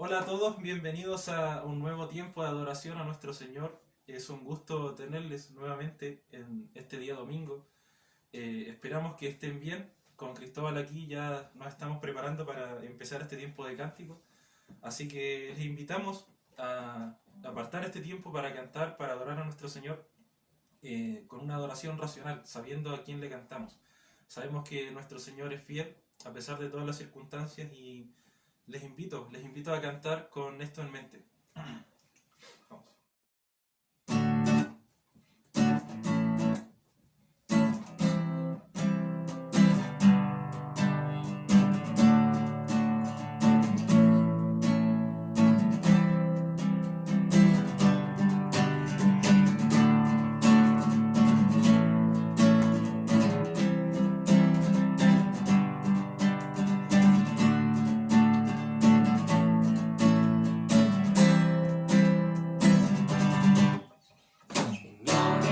Hola a todos, bienvenidos a un nuevo tiempo de adoración a nuestro Señor. Es un gusto tenerles nuevamente en este día domingo. Esperamos que estén bien. Con Cristóbal aquí ya nos estamos preparando para empezar este tiempo de cántico. Así que les invitamos a apartar este tiempo para cantar, para adorar a nuestro Señor con una adoración racional, sabiendo a quién le cantamos. Sabemos que nuestro Señor es fiel a pesar de todas las circunstancias y les invito a cantar con esto en mente. Vamos.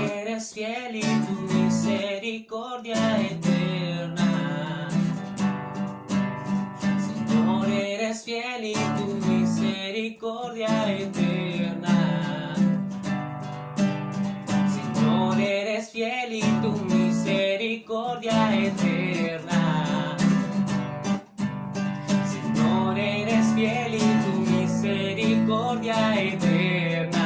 Eres fiel y tu misericordia eterna. Señor, eres fiel y tu misericordia eterna. Señor, eres fiel y tu misericordia eterna. Señor, eres fiel y tu misericordia eterna.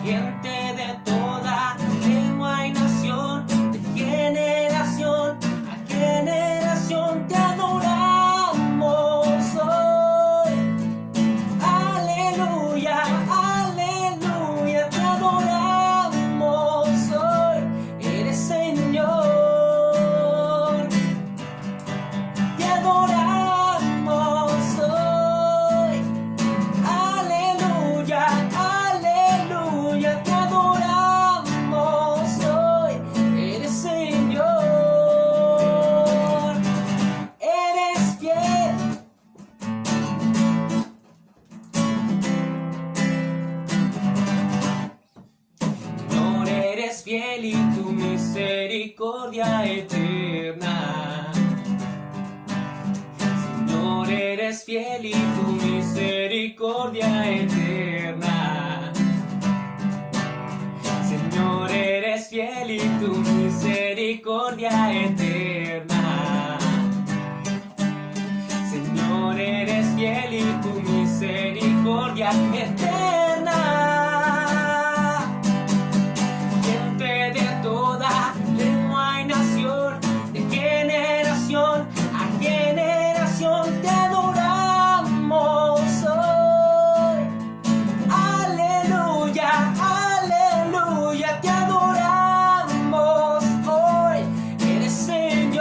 Gente de toda lengua y nación, de generación a generación te adoramos hoy. Aleluya, aleluya, te adoramos hoy. Eres Señor, te adoramos hoy. Aleluya, aleluya, te adoramos hoy. Eres Señor, eres fiel. Señor, eres fiel y tu misericordia eterna. Señor, eres fiel y tu misericordia eterna. Señor, eres fiel y tu misericordia eterna. Señor, eres fiel y tu misericordia eterna. Gente de toda lengua y nación, de generación a generación te adoramos hoy. Aleluya, aleluya, te adoramos hoy. Eres Señor.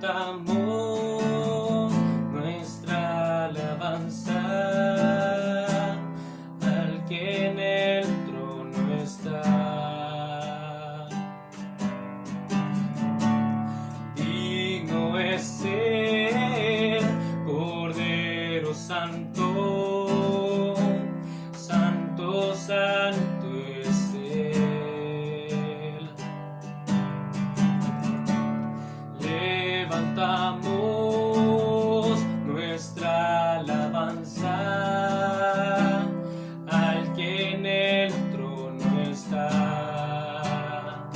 levantamos nuestra alabanza al que en el trono está. Digno es el Cordero Santo, Santo, Santo es Él. Levantamos nuestra alabanza al que en el trono está.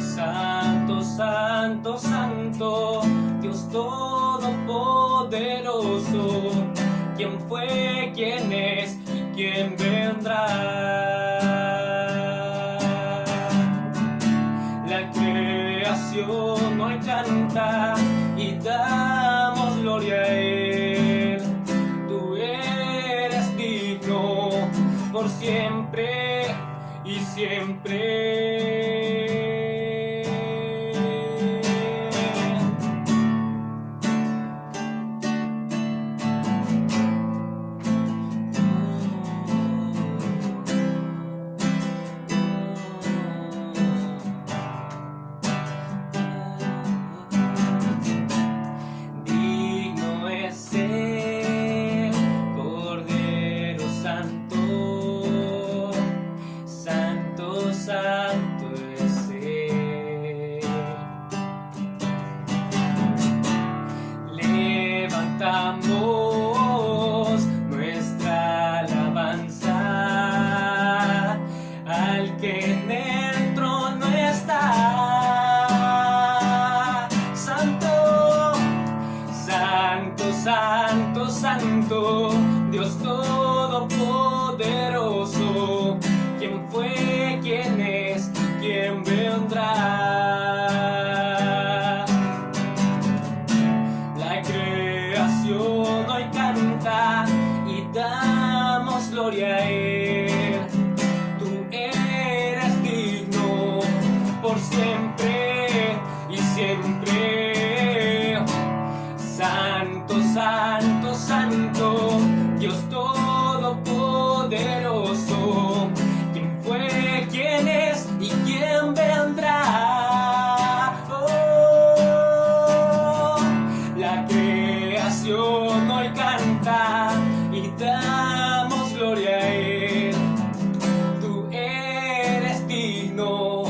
Santo, Santo, Santo, Dios Todopoderoso, ¿quién fue, quién es y quién vendrá? La creación hoy canta y damos gloria a Él. Tú eres digno por siempre y siempre. Digno es el Cordero Santo, Santo, Santo es Él. Levantamos nuestra alabanza al que en el trono está. Santo, Santo, Santo, Santo, Dios Todopoderoso, ¿quién fue, quién es, quién vendrá? La creación hoy canta y damos gloria a Él. Tú eres digno por siempre y siempre. Santo, Santo, Santo, Dios Todopoderoso, ¿quién fue, quién es y quién vendrá? Oh, la creación hoy canta y damos gloria a Él. Tú eres digno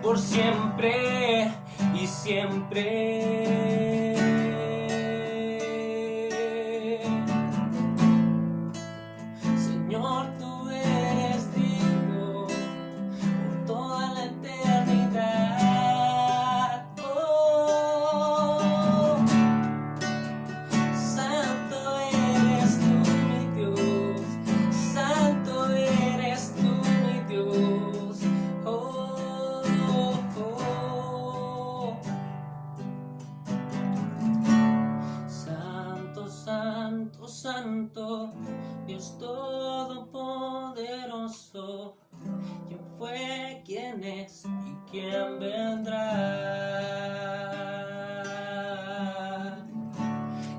por siempre y siempre. Señor, tú eres digno por toda la eternidad. Oh, santo eres tú, mi Dios. Santo eres tú, mi Dios. Oh, oh, oh. Santo, Santo, Santo, Dios Todopoderoso, ¿quién fue, quién es y quién vendrá?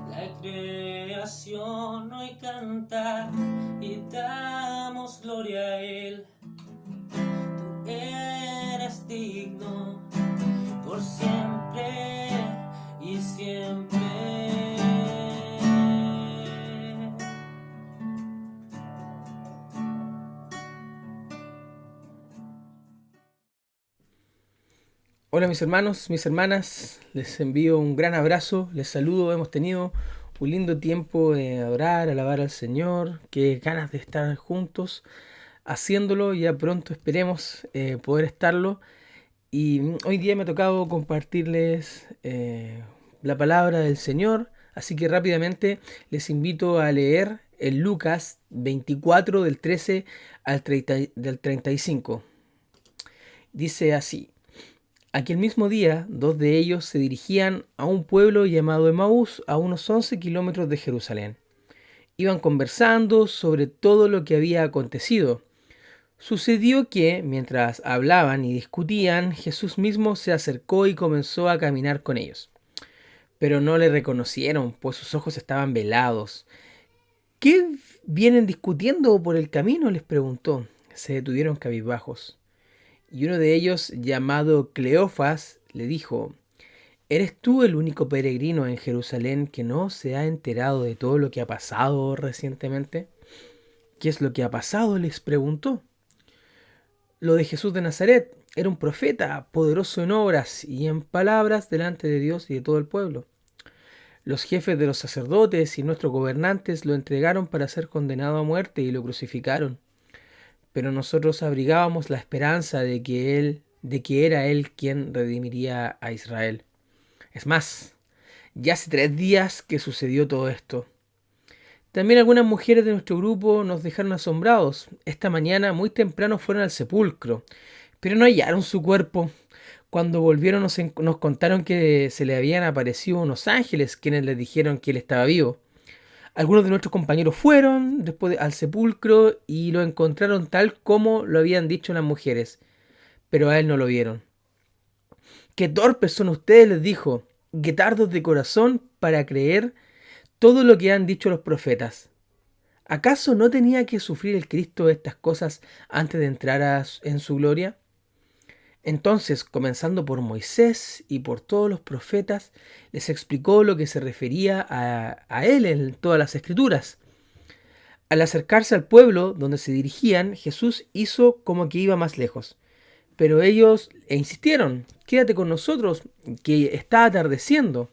La creación hoy canta y damos gloria a Él. Tú eres digno por siempre y siempre. Hola mis hermanos, mis hermanas, les envío un gran abrazo, les saludo, hemos tenido un lindo tiempo de adorar, alabar al Señor, qué ganas de estar juntos haciéndolo, ya pronto esperemos poder estarlo. Y hoy día me ha tocado compartirles la palabra del Señor, así que rápidamente les invito a leer en Lucas 24 del 13 al 35. Dice así: Aquel mismo día, 2 de ellos se dirigían a un pueblo llamado Emaús, a unos 11 kilómetros de Jerusalén. Iban conversando sobre todo lo que había acontecido. Sucedió que, mientras hablaban y discutían, Jesús mismo se acercó y comenzó a caminar con ellos. Pero no le reconocieron, pues sus ojos estaban velados. ¿Qué vienen discutiendo por el camino?, les preguntó. Se detuvieron cabizbajos. Y uno de ellos, llamado Cleofas, le dijo: ¿Eres tú el único peregrino en Jerusalén que no se ha enterado de todo lo que ha pasado recientemente? ¿Qué es lo que ha pasado?, les preguntó. Lo de Jesús de Nazaret. Era un profeta, poderoso en obras y en palabras delante de Dios y de todo el pueblo. Los jefes de los sacerdotes y nuestros gobernantes lo entregaron para ser condenado a muerte y lo crucificaron. Pero nosotros abrigábamos la esperanza de que era él quien redimiría a Israel. Es más, ya hace 3 días que sucedió todo esto. También algunas mujeres de nuestro grupo nos dejaron asombrados. Esta mañana muy temprano fueron al sepulcro, pero no hallaron su cuerpo. Cuando volvieron nos contaron que se le habían aparecido unos ángeles quienes les dijeron que él estaba vivo. Algunos de nuestros compañeros fueron al sepulcro y lo encontraron tal como lo habían dicho las mujeres, pero a él no lo vieron. ¡Qué torpes son ustedes!, les dijo, ¡qué tardos de corazón para creer todo lo que han dicho los profetas! ¿Acaso no tenía que sufrir el Cristo estas cosas antes de entrar en su gloria? Entonces, comenzando por Moisés y por todos los profetas, les explicó lo que se refería a él en todas las escrituras. Al acercarse al pueblo donde se dirigían, Jesús hizo como que iba más lejos. Pero ellos insistieron: quédate con nosotros, que está atardeciendo.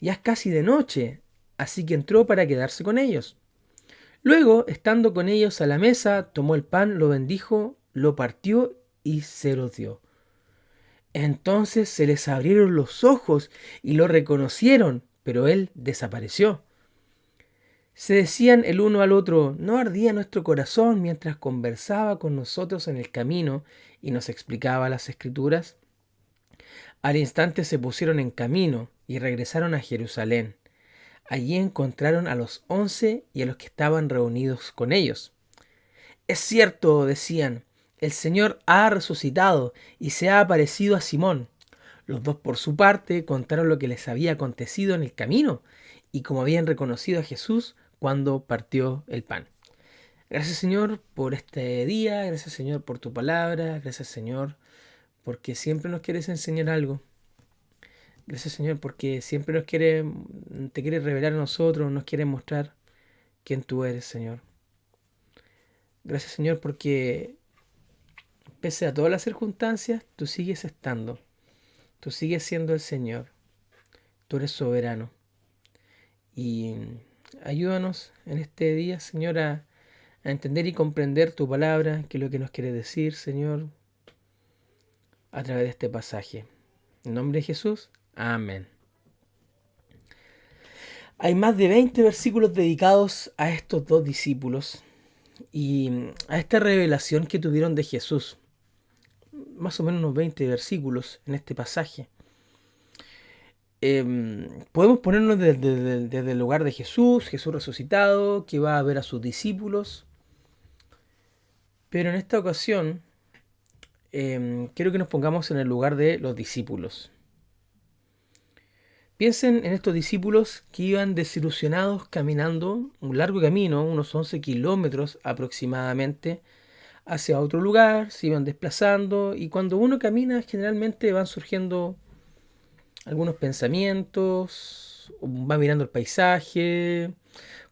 Ya es casi de noche. Así que entró para quedarse con ellos. Luego, estando con ellos a la mesa, tomó el pan, lo bendijo, lo partió y se los dio. Entonces se les abrieron los ojos y lo reconocieron, pero él desapareció. Se decían el uno al otro: ¿no ardía nuestro corazón mientras conversaba con nosotros en el camino y nos explicaba las escrituras? Al instante se pusieron en camino y regresaron a Jerusalén. Allí encontraron a los 11 y a los que estaban reunidos con ellos. Es cierto, decían, el Señor ha resucitado y se ha aparecido a Simón. Los dos, por su parte, contaron lo que les había acontecido en el camino y cómo habían reconocido a Jesús cuando partió el pan. Gracias, Señor, por este día. Gracias, Señor, por tu palabra. Gracias, Señor, porque siempre nos quieres enseñar algo. Gracias, Señor, porque siempre te quieres revelar a nosotros, nos quieres mostrar quién tú eres, Señor. Gracias, Señor, porque pese a todas las circunstancias, tú sigues estando. Tú sigues siendo el Señor. Tú eres soberano. Y ayúdanos en este día, Señor, a entender y comprender tu palabra, que es lo que nos quiere decir, Señor, a través de este pasaje. En nombre de Jesús, amén. Hay más de 20 versículos dedicados a estos dos discípulos y a esta revelación que tuvieron de Jesús. Más o menos unos 20 versículos en este pasaje. Podemos ponernos desde el lugar de Jesús resucitado, que va a ver a sus discípulos. Pero en esta ocasión, quiero que nos pongamos en el lugar de los discípulos. Piensen en estos discípulos que iban desilusionados caminando un largo camino, unos 11 kilómetros aproximadamente, hacia otro lugar, se iban desplazando, y cuando uno camina generalmente van surgiendo algunos pensamientos, va mirando el paisaje.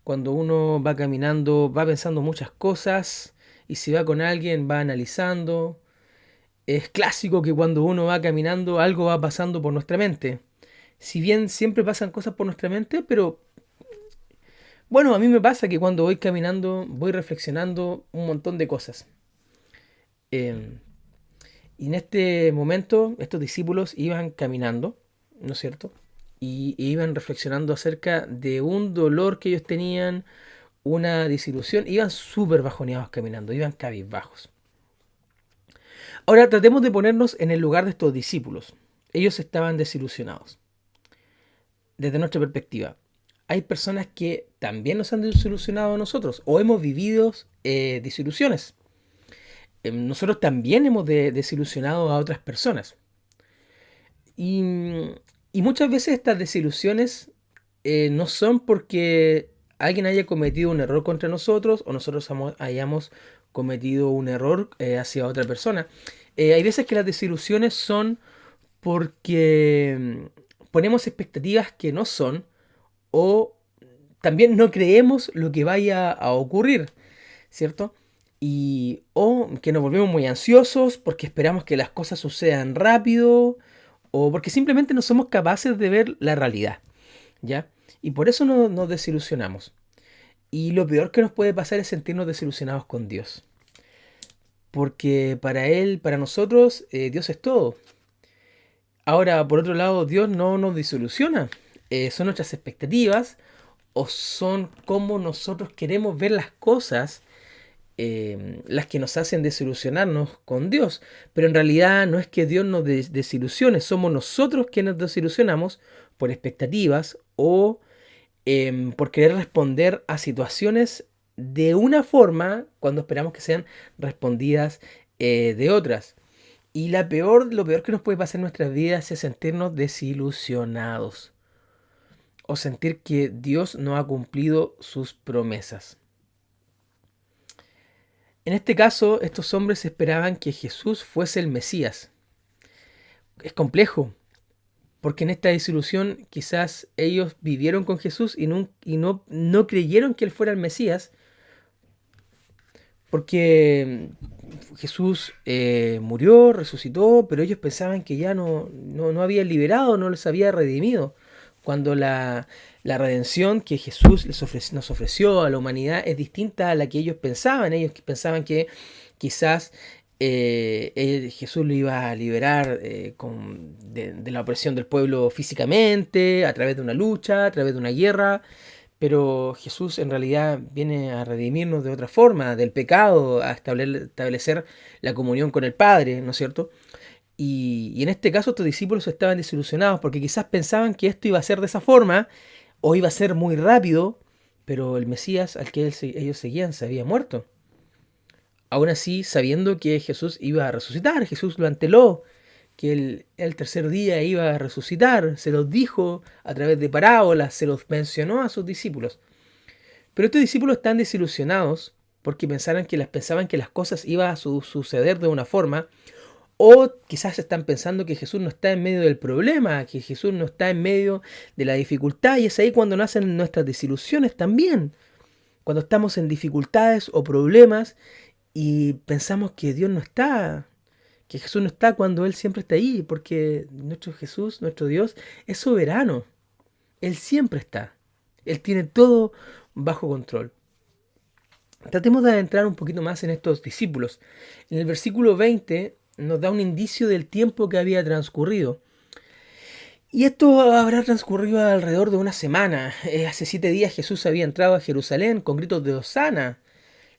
Cuando uno va caminando va pensando muchas cosas, y si va con alguien va analizando. Es clásico que cuando uno va caminando algo va pasando por nuestra mente. Si bien siempre pasan cosas por nuestra mente, pero bueno, a mí me pasa que cuando voy caminando voy reflexionando un montón de cosas. Y en este momento estos discípulos iban caminando, ¿no es cierto? Y iban reflexionando acerca de un dolor que ellos tenían, una desilusión. Iban súper bajoneados caminando, iban cabizbajos. Ahora tratemos de ponernos en el lugar de estos discípulos. Ellos estaban desilusionados. Desde nuestra perspectiva, hay personas que también nos han desilusionado a nosotros o hemos vivido desilusiones. nosotros también hemos desilusionado a otras personas. Y, y muchas veces estas desilusiones no son porque alguien haya cometido un error contra nosotros o nosotros hayamos cometido un error hacia otra persona. Hay veces que las desilusiones son porque ponemos expectativas que no son o también no creemos lo que vaya a ocurrir, ¿cierto? O que nos volvemos muy ansiosos porque esperamos que las cosas sucedan rápido o porque simplemente no somos capaces de ver la realidad, ¿ya? Y por eso nos desilusionamos. Y lo peor que nos puede pasar es sentirnos desilusionados con Dios. Porque para Él, para nosotros, Dios es todo. Ahora, por otro lado, Dios no nos desilusiona. Son nuestras expectativas o son como nosotros queremos ver las cosas las que nos hacen desilusionarnos con Dios. Pero en realidad no es que Dios nos desilusione, somos nosotros quienes nos desilusionamos por expectativas o por querer responder a situaciones de una forma cuando esperamos que sean respondidas de otras. Y lo peor que nos puede pasar en nuestras vidas es sentirnos desilusionados o sentir que Dios no ha cumplido sus promesas. En este caso, estos hombres esperaban que Jesús fuese el Mesías. Es complejo, porque en esta desilusión quizás ellos vivieron con Jesús y no creyeron que Él fuera el Mesías, porque Jesús murió, resucitó, pero ellos pensaban que ya no había liberado, no les había redimido. Cuando la redención que Jesús nos ofreció a la humanidad es distinta a la que ellos pensaban. Ellos pensaban que quizás Jesús lo iba a liberar de la opresión del pueblo físicamente, a través de una lucha, a través de una guerra. Pero Jesús en realidad viene a redimirnos de otra forma, del pecado, a establecer la comunión con el Padre, ¿no es cierto? Y en este caso estos discípulos estaban desilusionados porque quizás pensaban que esto iba a ser de esa forma o iba a ser muy rápido, pero el Mesías al que ellos seguían se había muerto. Aún así, sabiendo que Jesús iba a resucitar, Jesús lo anteló, que el tercer día iba a resucitar, se los dijo a través de parábolas, se los mencionó a sus discípulos. Pero estos discípulos están desilusionados porque pensaban que las cosas iban a suceder de una forma, o quizás están pensando que Jesús no está en medio del problema, que Jesús no está en medio de la dificultad, y es ahí cuando nacen nuestras desilusiones también. Cuando estamos en dificultades o problemas y pensamos que Dios no está, que Jesús no está cuando Él siempre está ahí, porque nuestro Jesús, nuestro Dios, es soberano. Él siempre está. Él tiene todo bajo control. Tratemos de adentrar un poquito más en estos discípulos. En el versículo 20 nos da un indicio del tiempo que había transcurrido. Y esto habrá transcurrido alrededor de una semana. Hace 7 días Jesús había entrado a Jerusalén con gritos de Hosana,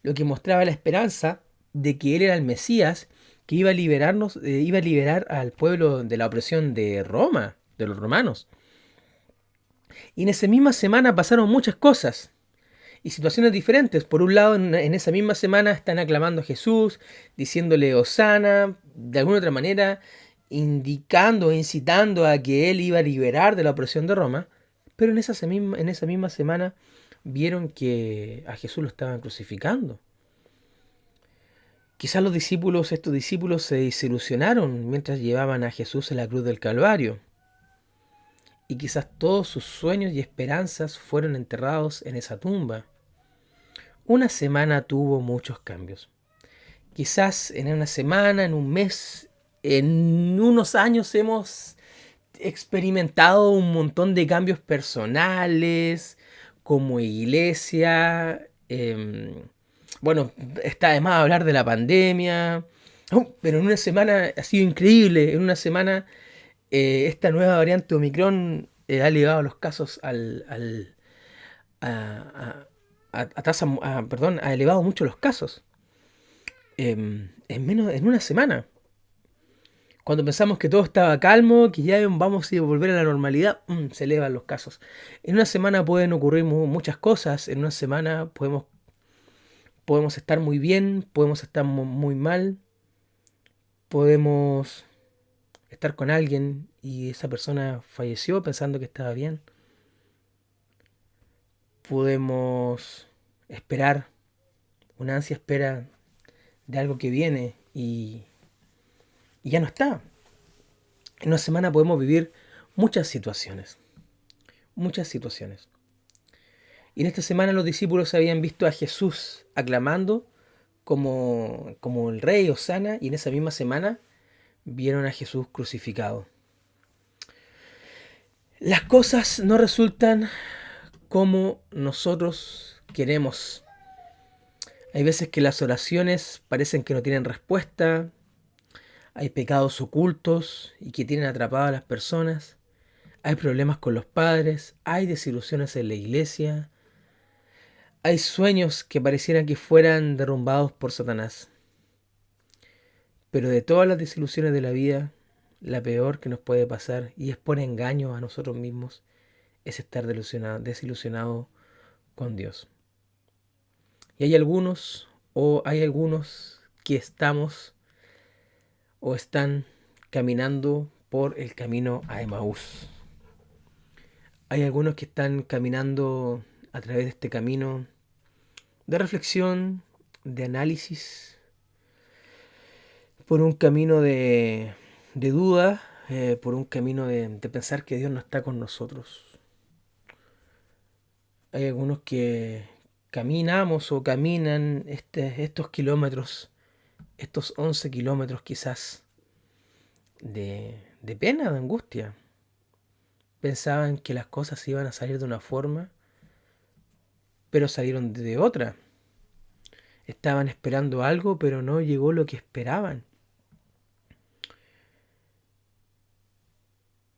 lo que mostraba la esperanza de que Él era el Mesías, que iba a liberar al pueblo de la opresión de Roma, de los romanos. Y en esa misma semana pasaron muchas cosas y situaciones diferentes. Por un lado, en esa misma semana están aclamando a Jesús, diciéndole Hosana, de alguna otra manera indicando, incitando a que Él iba a liberar de la opresión de Roma. Pero en esa misma semana vieron que a Jesús lo estaban crucificando. Quizás estos discípulos se desilusionaron mientras llevaban a Jesús en la cruz del Calvario. Y quizás todos sus sueños y esperanzas fueron enterrados en esa tumba. Una semana tuvo muchos cambios. Quizás en una semana, en un mes, en unos años hemos experimentado un montón de cambios personales, como iglesia. Bueno, está de más hablar de la pandemia. Pero en una semana ha sido increíble. En una semana esta nueva variante Omicron ha elevado los casos ha elevado mucho los casos. En una semana. Cuando pensamos que todo estaba calmo, que ya vamos a volver a la normalidad, se elevan los casos. En una semana pueden ocurrir muchas cosas. En una semana Podemos estar muy bien, podemos estar muy mal, podemos estar con alguien y esa persona falleció pensando que estaba bien. Podemos esperar, una ansia espera de algo que viene y ya no está. En una semana podemos vivir muchas situaciones, muchas situaciones. Y en esta semana los discípulos habían visto a Jesús aclamando como el rey Hosana, y en esa misma semana vieron a Jesús crucificado. Las cosas no resultan como nosotros queremos. Hay veces que las oraciones parecen que no tienen respuesta, hay pecados ocultos y que tienen atrapadas a las personas, hay problemas con los padres, hay desilusiones en la iglesia, hay sueños que parecieran que fueran derrumbados por Satanás. Pero de todas las desilusiones de la vida, la peor que nos puede pasar, y es por engaño a nosotros mismos, es estar desilusionado con Dios. Y hay algunos que estamos o están caminando por el camino a Emaús. Hay algunos que están caminando a través de este camino de reflexión, de análisis, por un camino de duda, por un camino de pensar que Dios no está con nosotros. Hay algunos que caminamos o caminan estos kilómetros, estos 11 kilómetros quizás, de pena, de angustia. Pensaban que las cosas iban a salir de una forma, pero salieron de otra. Estaban esperando algo, pero no llegó lo que esperaban.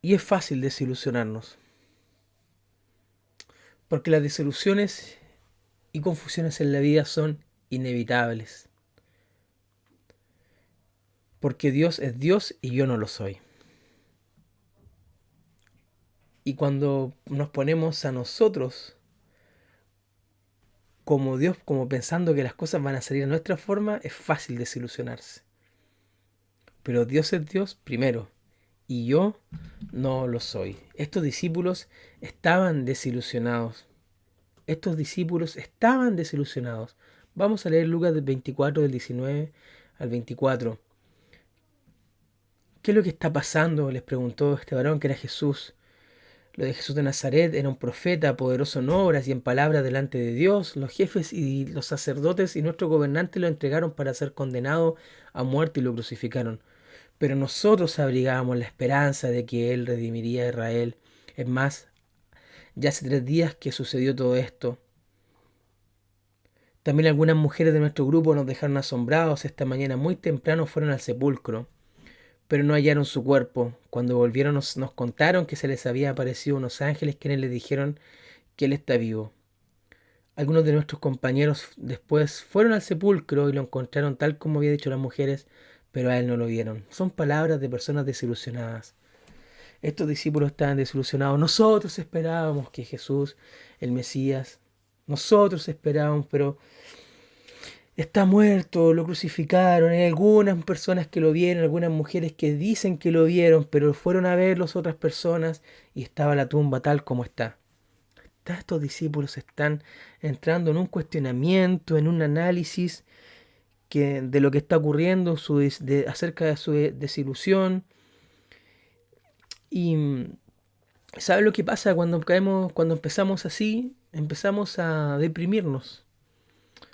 Y es fácil desilusionarnos, porque las desilusiones y confusiones en la vida son inevitables. Porque Dios es Dios y yo no lo soy. Y cuando nos ponemos a nosotros como Dios, como pensando que las cosas van a salir a nuestra forma, es fácil desilusionarse. Pero Dios es Dios primero, y yo no lo soy. Estos discípulos estaban desilusionados. Vamos a leer Lucas 24, del 19 al 24. ¿Qué es lo que está pasando?, les preguntó este varón que era Jesús. Lo de Jesús de Nazaret era un profeta, poderoso en obras y en palabras delante de Dios. Los jefes y los sacerdotes y nuestros gobernantes lo entregaron para ser condenado a muerte y lo crucificaron. Pero nosotros abrigábamos la esperanza de que Él redimiría a Israel. Es más, ya hace 3 días que sucedió todo esto. También algunas mujeres de nuestro grupo nos dejaron asombrados. Esta mañana muy temprano fueron al sepulcro, pero no hallaron su cuerpo. Cuando volvieron nos contaron que se les había aparecido unos ángeles quienes les dijeron que Él está vivo. Algunos de nuestros compañeros después fueron al sepulcro y lo encontraron tal como había dicho las mujeres, pero a Él no lo vieron. Son palabras de personas desilusionadas. Estos discípulos estaban desilusionados. Nosotros esperábamos que Jesús, el Mesías, nosotros esperábamos, pero está muerto, lo crucificaron. Hay algunas personas que lo vieron, algunas mujeres que dicen que lo vieron, pero fueron a verlo otras personas y estaba la tumba tal como está. Estos discípulos están entrando en un cuestionamiento, en un análisis de lo que está ocurriendo, acerca de su desilusión. Y ¿sabes lo que pasa cuando empezamos así? Empezamos a deprimirnos.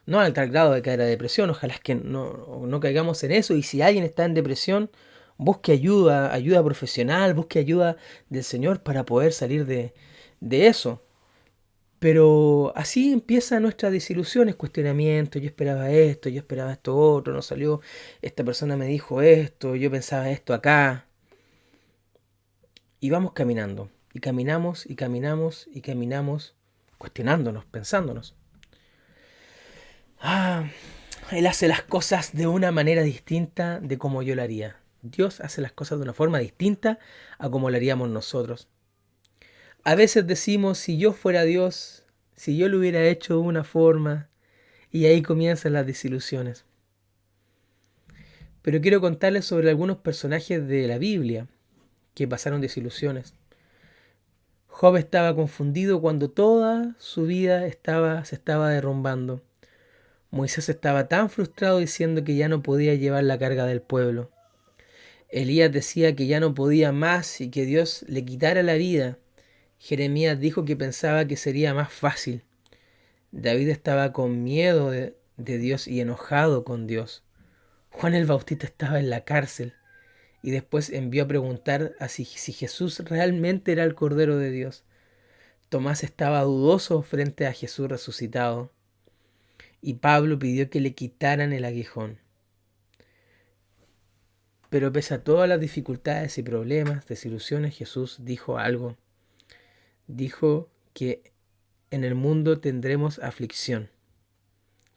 No al tal grado de caer a depresión, ojalá es que no caigamos en eso. Y si alguien está en depresión, busque ayuda profesional, busque ayuda del Señor para poder salir de eso. Pero así empiezan nuestras desilusiones, cuestionamientos. Yo esperaba esto otro, no salió. Esta persona me dijo esto, yo pensaba esto acá. Y vamos caminando, y caminamos, cuestionándonos, pensándonos. Él hace las cosas de una manera distinta de como yo lo haría. Dios hace las cosas de una forma distinta a como lo haríamos nosotros. A veces decimos, si yo fuera Dios, si yo lo hubiera hecho de una forma, Y ahí comienzan las desilusiones. Pero quiero contarles sobre algunos personajes de la Biblia que pasaron desilusiones. Job estaba confundido cuando toda su vida se estaba derrumbando. Moisés estaba tan frustrado diciendo que ya no podía llevar la carga del pueblo. Elías decía que ya no podía más y que Dios le quitara la vida. Jeremías dijo que pensaba que sería más fácil. David estaba con miedo de Dios y enojado con Dios. Juan el Bautista estaba en la cárcel y después envió a preguntar a si Jesús realmente era el Cordero de Dios. Tomás estaba dudoso frente a Jesús resucitado y Pablo pidió que le quitaran el aguijón. Pero pese a todas las dificultades y problemas, desilusiones, Jesús dijo algo. Dijo que en el mundo tendremos aflicción,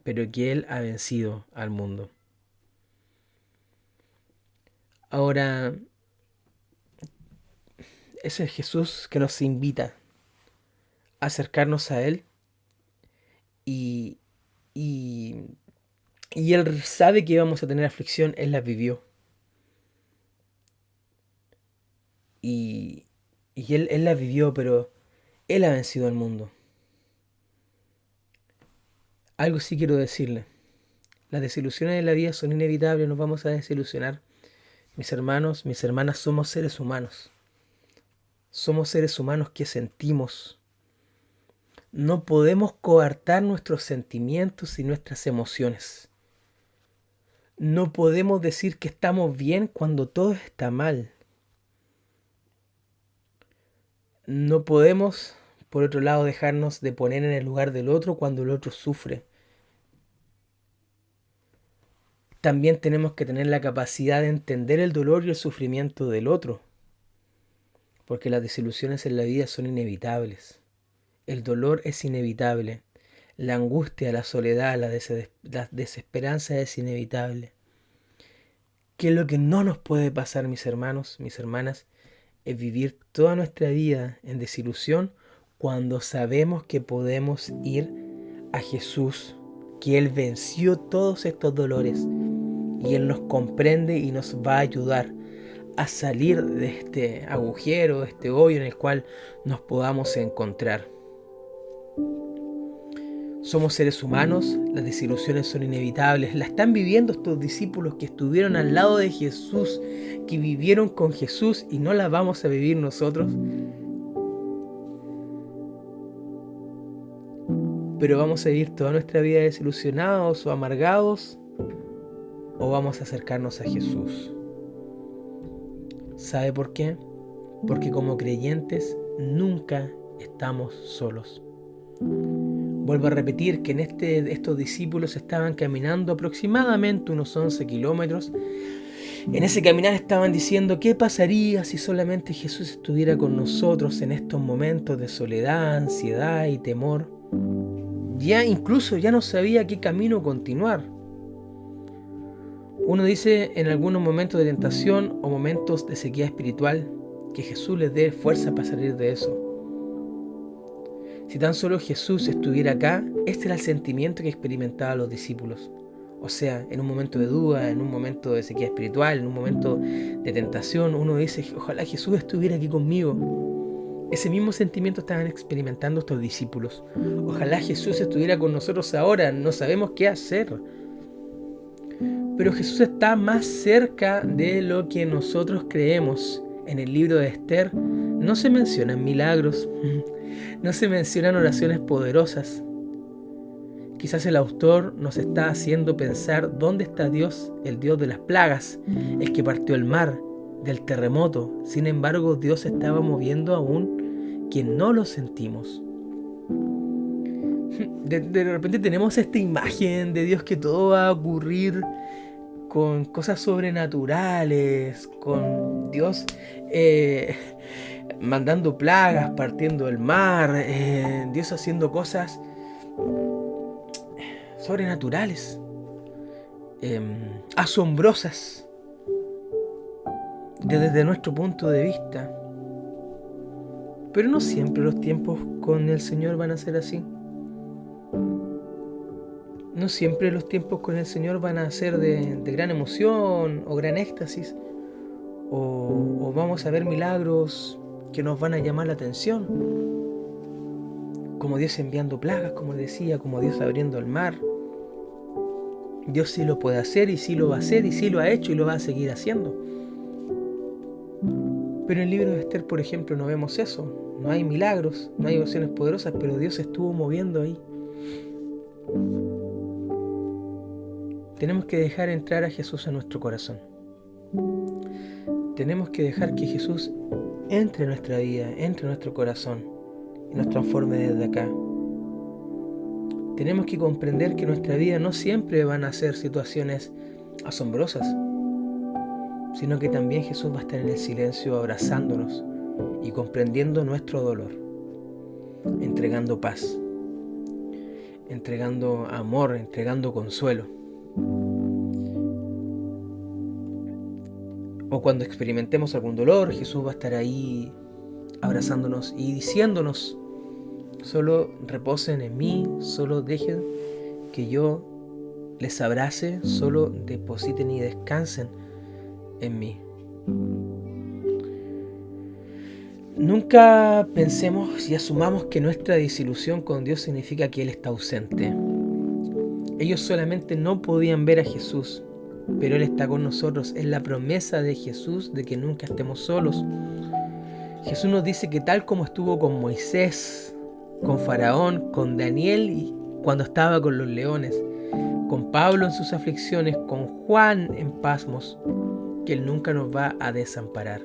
pero que Él ha vencido al mundo. Ahora, ese es Jesús que nos invita a acercarnos a Él y Él sabe que vamos a tener aflicción, Él la vivió. Y él la vivió, pero Él ha vencido al mundo. Algo sí quiero decirle. Las desilusiones de la vida son inevitables, nos vamos a desilusionar. Mis hermanos, mis hermanas, somos seres humanos. Somos seres humanos que sentimos. No podemos coartar nuestros sentimientos y nuestras emociones. No podemos decir que estamos bien cuando todo está mal. No podemos, por otro lado, dejarnos de poner en el lugar del otro cuando el otro sufre. También tenemos que tener la capacidad de entender el dolor y el sufrimiento del otro, porque las desilusiones en la vida son inevitables. El dolor es inevitable. La angustia, la soledad, la desesperanza es inevitable. ¿Qué es lo que no nos puede pasar, mis hermanos, mis hermanas? Es vivir toda nuestra vida en desilusión cuando sabemos que podemos ir a Jesús, que Él venció todos estos dolores y Él nos comprende y nos va a ayudar a salir de este agujero, de este hoyo en el cual nos podamos encontrar. Somos seres humanos, las desilusiones son inevitables. La están viviendo estos discípulos que estuvieron al lado de Jesús, que vivieron con Jesús y no la vamos a vivir nosotros. Pero vamos a vivir toda nuestra vida desilusionados o amargados, o vamos a acercarnos a Jesús. ¿Sabe por qué? Porque como creyentes nunca estamos solos. Vuelvo a repetir que en estos discípulos estaban caminando aproximadamente unos 11 kilómetros. En ese caminar estaban diciendo qué pasaría si solamente Jesús estuviera con nosotros en estos momentos de soledad, ansiedad y temor. Incluso ya no sabía qué camino continuar. Uno dice en algunos momentos de tentación o momentos de sequía espiritual que Jesús les dé fuerza para salir de eso. Si tan solo Jesús estuviera acá, este era el sentimiento que experimentaban los discípulos. O sea, en un momento de duda, en un momento de sequía espiritual, en un momento de tentación, uno dice, ojalá Jesús estuviera aquí conmigo. Ese mismo sentimiento estaban experimentando estos discípulos. Ojalá Jesús estuviera con nosotros ahora, no sabemos qué hacer. Pero Jesús está más cerca de lo que nosotros creemos. En el libro de Esther no se mencionan milagros, no se mencionan oraciones poderosas. Quizás el autor nos está haciendo pensar dónde está Dios, el Dios de las plagas, el que partió el mar, del terremoto. Sin embargo, Dios se estaba moviendo aún que no lo sentimos. De repente tenemos esta imagen de Dios que todo va a ocurrir con cosas sobrenaturales, con Dios mandando plagas, partiendo el mar, Dios haciendo cosas sobrenaturales, asombrosas desde nuestro punto de vista. Pero no siempre los tiempos con el Señor van a ser así. No siempre los tiempos con el Señor van a ser de gran emoción o gran éxtasis, o vamos a ver milagros que nos van a llamar la atención, como Dios enviando plagas, como decía, como Dios abriendo el mar. Dios sí lo puede hacer y sí lo va a hacer y sí lo ha hecho y lo va a seguir haciendo. Pero en el libro de Esther, por ejemplo, no vemos eso. No hay milagros, no hay oraciones poderosas, pero Dios se estuvo moviendo ahí. Tenemos que dejar entrar a Jesús a nuestro corazón. Tenemos que dejar que Jesús entre en nuestra vida, entre en nuestro corazón y nos transforme desde acá. Tenemos que comprender que nuestra vida no siempre van a ser situaciones asombrosas, sino que también Jesús va a estar en el silencio abrazándonos y comprendiendo nuestro dolor, entregando paz, entregando amor, entregando consuelo. O cuando experimentemos algún dolor, Jesús va a estar ahí abrazándonos y diciéndonos: solo reposen en mí, solo dejen que yo les abrace, solo depositen y descansen en mí. Nunca pensemos y asumamos que nuestra desilusión con Dios significa que Él está ausente. Ellos solamente no podían ver a Jesús, pero Él está con nosotros. Es la promesa de Jesús de que nunca estemos solos. Jesús nos dice que tal como estuvo con Moisés, con Faraón, con Daniel y cuando estaba con los leones, con Pablo en sus aflicciones, con Juan en pasmos, que Él nunca nos va a desamparar.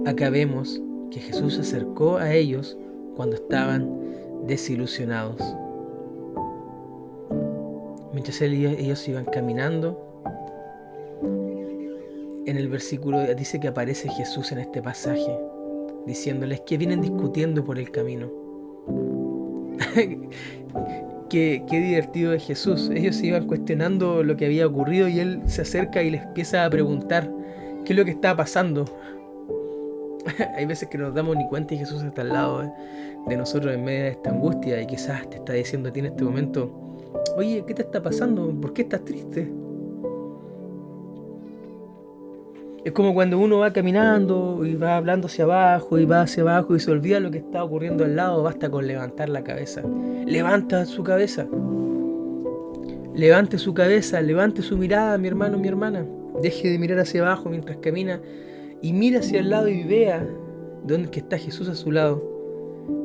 Acá vemos que Jesús se acercó a ellos cuando estaban desilusionados. Mientras ellos iban caminando, en el versículo dice que aparece Jesús en este pasaje, diciéndoles que vienen discutiendo por el camino. Qué divertido es Jesús. Ellos iban cuestionando lo que había ocurrido y Él se acerca y les empieza a preguntar qué es lo que está pasando. Hay veces que nos damos ni cuenta y Jesús está al lado de nosotros en medio de esta angustia y quizás te está diciendo a ti en este momento: oye, ¿qué te está pasando? ¿Por qué estás triste? Es como cuando uno va caminando y va hablando hacia abajo y va hacia abajo y se olvida lo que está ocurriendo al lado. Basta con levantar la cabeza. Levanta su cabeza. Levante su cabeza, levante su mirada, mi hermano, mi hermana. Deje de mirar hacia abajo mientras camina y mira hacia el lado y vea dónde está Jesús a su lado.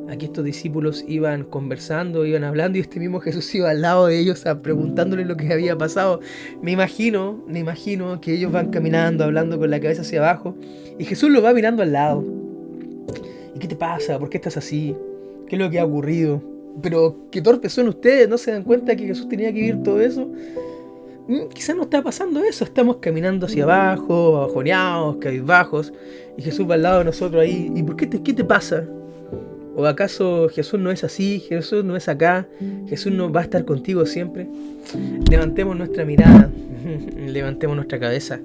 Aquí estos discípulos iban conversando, iban hablando y este mismo Jesús iba al lado de ellos preguntándoles lo que había pasado. Me imagino que ellos van caminando, hablando con la cabeza hacia abajo y Jesús los va mirando al lado. ¿Y qué te pasa? ¿Por qué estás así? ¿Qué es lo que ha ocurrido? Pero qué torpes son ustedes, ¿no se dan cuenta que Jesús tenía que vivir todo eso? Quizás no está pasando eso, estamos caminando hacia abajo, abajoneados, cabizbajos, y Jesús va al lado de nosotros ahí. ¿Y por qué te pasa? ¿O acaso Jesús no es así? ¿Jesús no es acá? ¿Jesús no va a estar contigo siempre? Levantemos nuestra mirada, levantemos nuestra cabeza.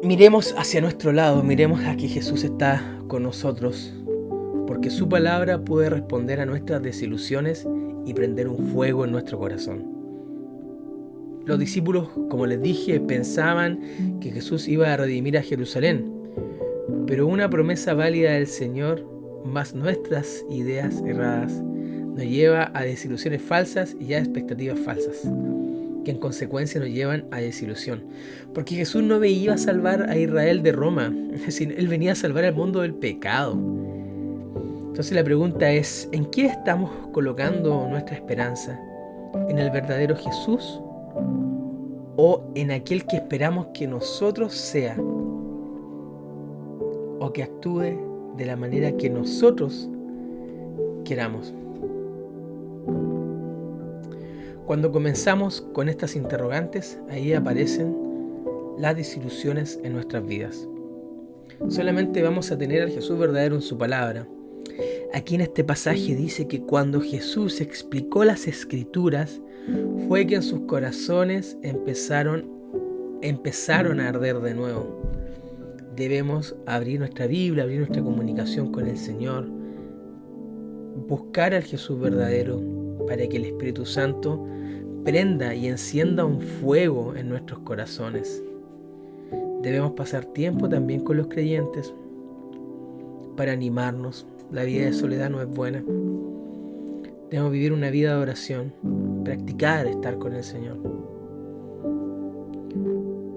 Miremos hacia nuestro lado, miremos a que Jesús está con nosotros, porque su palabra puede responder a nuestras desilusiones y prender un fuego en nuestro corazón. Los discípulos, como les dije, pensaban que Jesús iba a redimir a Jerusalén, pero una promesa válida del Señor, más nuestras ideas erradas, nos lleva a desilusiones falsas y a expectativas falsas, que en consecuencia nos llevan a desilusión. Porque Jesús no venía a salvar a Israel de Roma, es decir, Él venía a salvar al mundo del pecado. Entonces la pregunta es: ¿en qué estamos colocando nuestra esperanza? ¿En el verdadero Jesús o en aquel que esperamos que nosotros sea, o que actúe de la manera que nosotros queramos? Cuando comenzamos con estas interrogantes, ahí aparecen las desilusiones en nuestras vidas. Solamente vamos a tener al Jesús verdadero en su palabra. Aquí en este pasaje dice que cuando Jesús explicó las Escrituras, fue que en sus corazones empezaron a arder de nuevo. Debemos abrir nuestra Biblia, abrir nuestra comunicación con el Señor, buscar al Jesús verdadero, para que el Espíritu Santo prenda y encienda un fuego en nuestros corazones. Debemos pasar tiempo también con los creyentes para animarnos. La vida de soledad no es buena. Debemos vivir una vida de oración, practicar estar con el Señor,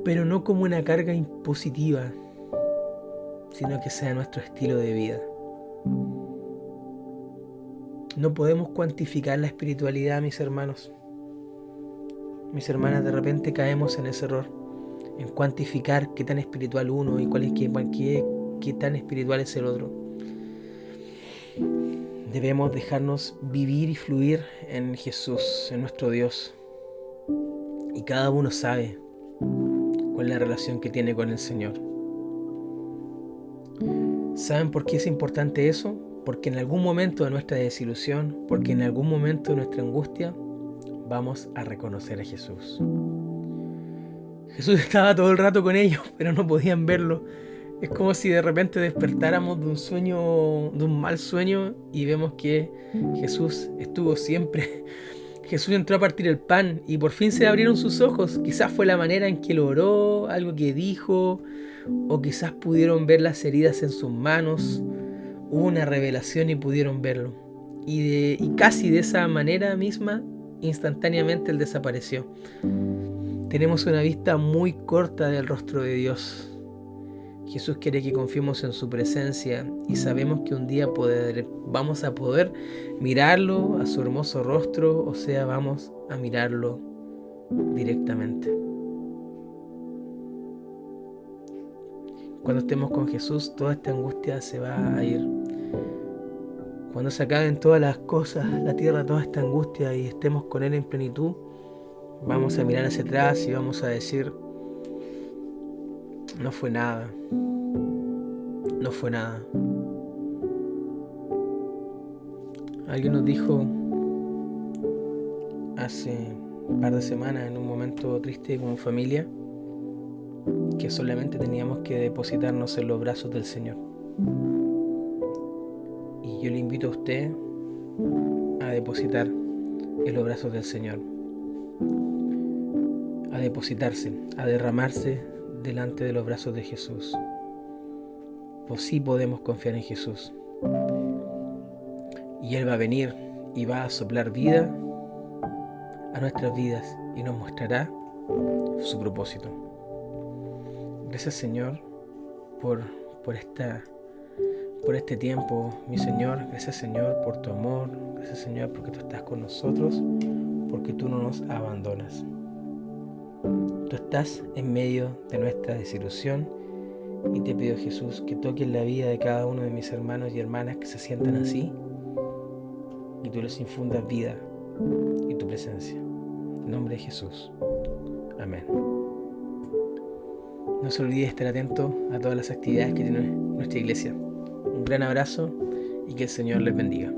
pero no como una carga impositiva, sino que sea nuestro estilo de vida. No podemos cuantificar la espiritualidad, mis hermanos. Mis hermanas, de repente caemos en ese error, en cuantificar qué tan espiritual uno y qué tan espiritual es el otro. Debemos dejarnos vivir y fluir en Jesús, en nuestro Dios. Y cada uno sabe cuál es la relación que tiene con el Señor. ¿Saben por qué es importante eso? Porque en algún momento de nuestra desilusión, porque en algún momento de nuestra angustia, vamos a reconocer a Jesús. Jesús estaba todo el rato con ellos, pero no podían verlo. Es como si de repente despertáramos de un sueño, de un mal sueño, y vemos que Jesús estuvo siempre. Jesús entró a partir el pan y por fin se abrieron sus ojos. Quizás fue la manera en que lo oró, algo que dijo, o quizás pudieron ver las heridas en sus manos. Hubo una revelación y pudieron verlo. Y casi de esa manera misma, instantáneamente Él desapareció. Tenemos una vista muy corta del rostro de Dios. Jesús quiere que confiemos en su presencia y sabemos que un día vamos a poder mirarlo a su hermoso rostro, o sea, vamos a mirarlo directamente. Cuando estemos con Jesús, toda esta angustia se va a ir. Cuando se acaben todas las cosas, la tierra, toda esta angustia, y estemos con Él en plenitud, vamos a mirar hacia atrás y vamos a decir: no fue nada. No fue nada. Alguien nos dijo hace un par de semanas, en un momento triste como familia, que solamente teníamos que depositarnos en los brazos del Señor. Y yo le invito a usted a depositar en los brazos del Señor, a depositarse, a derramarse delante de los brazos de Jesús. Pues sí podemos confiar en Jesús. Y Él va a venir y va a soplar vida a nuestras vidas y nos mostrará su propósito. Gracias, Señor, por este tiempo, mi Señor. Gracias, Señor, por tu amor. Gracias, Señor, porque tú estás con nosotros, porque tú no nos abandonas. Tú estás en medio de nuestra desilusión y te pido, Jesús, que toques la vida de cada uno de mis hermanos y hermanas que se sientan así y tú les infundas vida y tu presencia. En nombre de Jesús. Amén. No se olvide estar atento a todas las actividades que tiene nuestra iglesia. Un gran abrazo y que el Señor les bendiga.